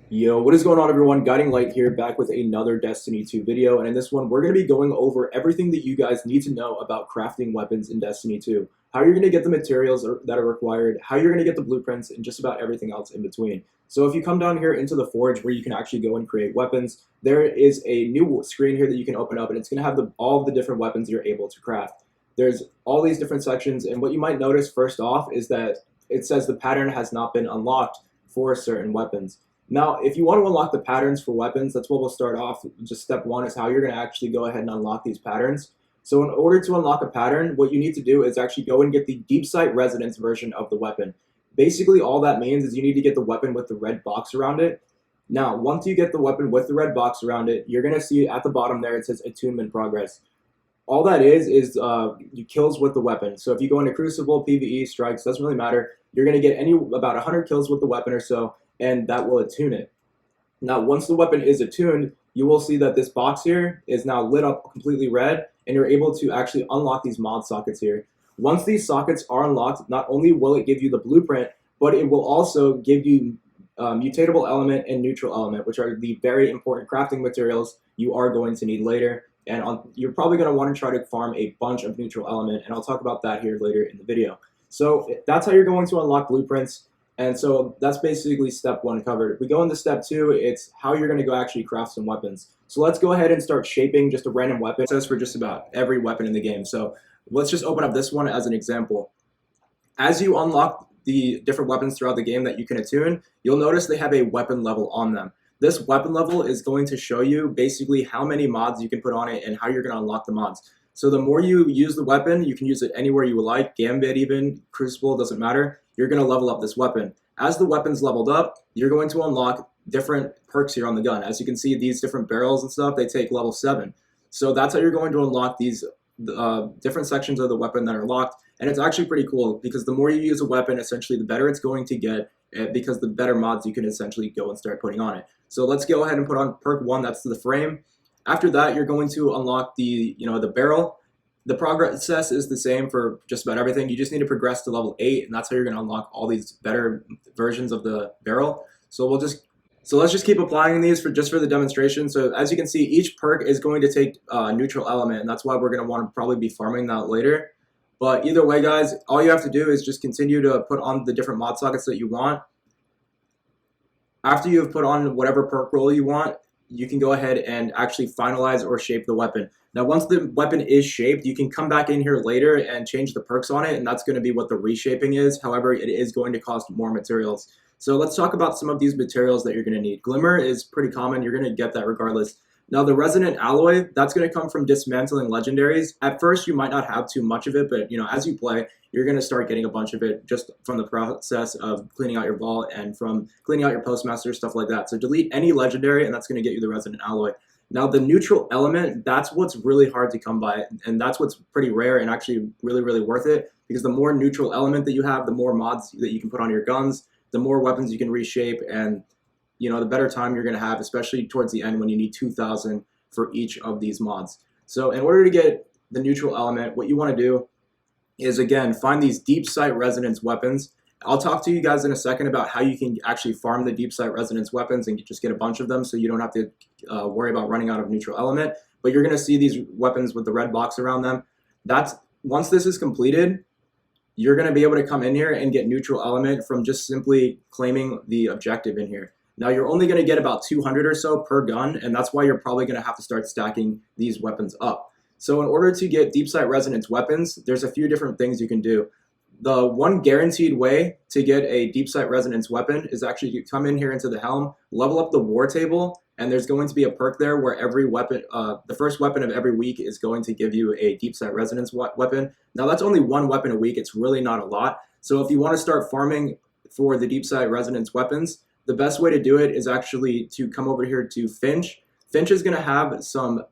Yo, what is going on, everyone? Guiding Light here, back with another Destiny 2 video, and in this one, we're going to be going over everything that you guys need to know about crafting weapons in Destiny 2, how you're going to get the materials that are required, how you're going to get the blueprints, and just about everything else in between. So if you come down here into the Forge, where you can actually go and create weapons, there is a new screen here that you can open up, and it's going to have all of the different weapons you're able to craft. There's all these different sections, and what you might notice first off is that it says the pattern has not been unlocked for certain weapons. Now, if you want to unlock the patterns for weapons, that's what we'll start off. Just step one is how you're going to actually go ahead and unlock these patterns. So in order to unlock a pattern, what you need to do is actually go and get the deep site resonance version of the weapon. Basically, all that means is you need to get the weapon with the red box around it. Now, once you get the weapon with the red box around it, you're going to see at the bottom there, it says attunement progress. All that is you kills with the weapon. So if you go into Crucible, PvE, Strikes, doesn't really matter. You're going to get about 100 kills with the weapon or so, and that will attune it. Now, once the weapon is attuned, you will see that this box here is now lit up completely red, and you're able to actually unlock these mod sockets here. Once these sockets are unlocked, not only will it give you the blueprint, but it will also give you mutatable element and neutral element, which are the very important crafting materials you are going to need later. And you're probably going to want to try to farm a bunch of neutral element, and I'll talk about that here later in the video. So that's how you're going to unlock blueprints. And so that's basically step one covered. If we go into step two, it's how you're going to go actually craft some weapons. So let's go ahead and start shaping just a random weapon. It says for just about every weapon in the game. So let's just open up this one as an example. As you unlock the different weapons throughout the game that you can attune, you'll notice they have a weapon level on them. This weapon level is going to show you basically how many mods you can put on it and how you're going to unlock the mods. So the more you use the weapon, you can use it anywhere you would like, Gambit even, Crucible, doesn't matter. You're going to level up this weapon. As the weapon's leveled up, you're going to unlock different perks here on the gun. As you can see, these different barrels and stuff, they take level 7. So that's how you're going to unlock these different sections of the weapon that are locked. And it's actually pretty cool because the more you use a weapon, essentially, the better it's going to get because the better mods you can essentially go and start putting on it. So let's go ahead and put on perk 1, that's the frame. After that, you're going to unlock the barrel. The process is the same for just about everything. You just need to progress to level 8, and that's how you're going to unlock all these better versions of the barrel. So let's just keep applying these for the demonstration. So as you can see, each perk is going to take neutral element, and that's why we're going to want to probably be farming that later. But either way, guys, all you have to do is just continue to put on the different mod sockets that you want. After you've put on whatever perk roll you want, you can go ahead and actually finalize or shape the weapon. Now, once the weapon is shaped, you can come back in here later and change the perks on it, and that's going to be what the reshaping is. However, it is going to cost more materials. So let's talk about some of these materials that you're going to need. Glimmer is pretty common. You're going to get that regardless. Now, the resonant alloy, that's going to come from dismantling legendaries. At first, you might not have too much of it, but as you play, you're going to start getting a bunch of it just from the process of cleaning out your vault and from cleaning out your postmaster, stuff like that. So delete any legendary, and that's going to get you the resonant alloy. Now, the neutral element, that's what's really hard to come by, and that's what's pretty rare and actually really, really worth it, because the more neutral element that you have, the more mods that you can put on your guns, the more weapons you can reshape, and the better time you're going to have, especially towards the end when you need 2,000 for each of these mods. So in order to get the neutral element, what you want to do is, again, find these deep site resonance weapons. I'll talk to you guys in a second about how you can actually farm the deep site resonance weapons and just get a bunch of them so you don't have to worry about running out of neutral element. But you're going to see these weapons with the red box around them. Once this is completed, you're going to be able to come in here and get neutral element from just simply claiming the objective in here. Now, you're only going to get about 200 or so per gun, and that's why you're probably going to have to start stacking these weapons up. So in order to get deep site resonance weapons, there's a few different things you can do. The one guaranteed way to get a deep site resonance weapon is actually you come in here into the helm, level up the war table, and there's going to be a perk there where every weapon, the first weapon of every week is going to give you a deep site resonance weapon. Now, that's only one weapon a week. It's really not a lot. So if you want to start farming for the deep site resonance weapons, the best way to do it is actually to come over here to Finch. Finch is going to have some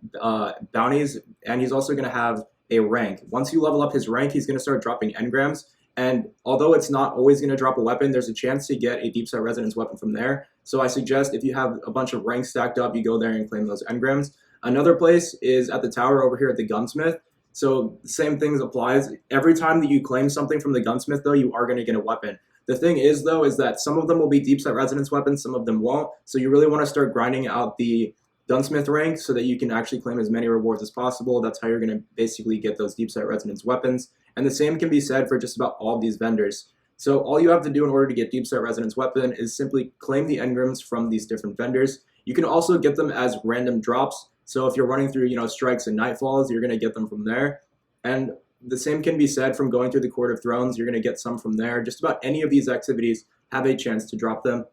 bounties, and he's also going to have a rank. Once you level up his rank, he's going to start dropping engrams. And although it's not always going to drop a weapon, there's a chance to get a deep site resonance weapon from there. So I suggest if you have a bunch of ranks stacked up, you go there and claim those engrams. Another place is at the tower over here at the gunsmith. So the same things applies. Every time that you claim something from the gunsmith, though, you are going to get a weapon. The thing is, though, is that some of them will be deep set resonance weapons, some of them won't. So you really want to start grinding out the gunsmith rank so that you can actually claim as many rewards as possible. That's how you're going to basically get those deep set resonance weapons. And the same can be said for just about all of these vendors. So all you have to do in order to get deep set resonance weapon is simply claim the engrams from these different vendors. You can also get them as random drops. So if you're running through, strikes and nightfalls, you're going to get them from there. And the same can be said from going through the Court of Thrones. You're going to get some from there. Just about any of these activities have a chance to drop them.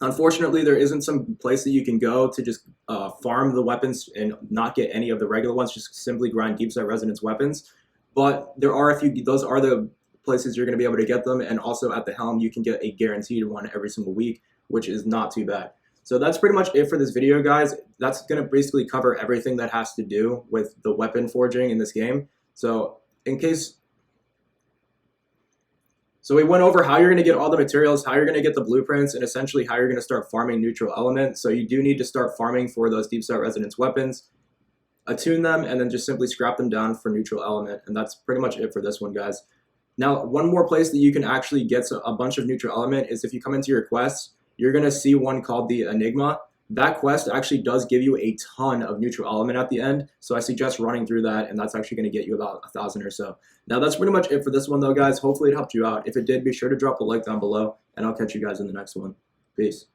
Unfortunately, there isn't some place that you can go to just farm the weapons and not get any of the regular ones, just simply grind deep set resonance weapons. But there are a few, those are the places you're going to be able to get them. And also at the Helm, you can get a guaranteed one every single week, which is not too bad. So that's pretty much it for this video, guys. That's going to basically cover everything that has to do with the weapon forging in this game. So we went over how you're going to get all the materials, how you're going to get the blueprints, and essentially how you're going to start farming neutral element. So you do need to start farming for those deep set resonance weapons, attune them, and then just simply scrap them down for neutral element. And that's pretty much it for this one, guys. Now, one more place that you can actually get a bunch of neutral element is if you come into your quests, you're going to see one called the Enigma. That quest actually does give you a ton of neutral element at the end, so I suggest running through that, and that's actually going to get you about 1,000 or so. Now, that's pretty much it for this one, though, guys. Hopefully it helped you out. If it did, be sure to drop a like down below, and I'll catch you guys in the next one. Peace.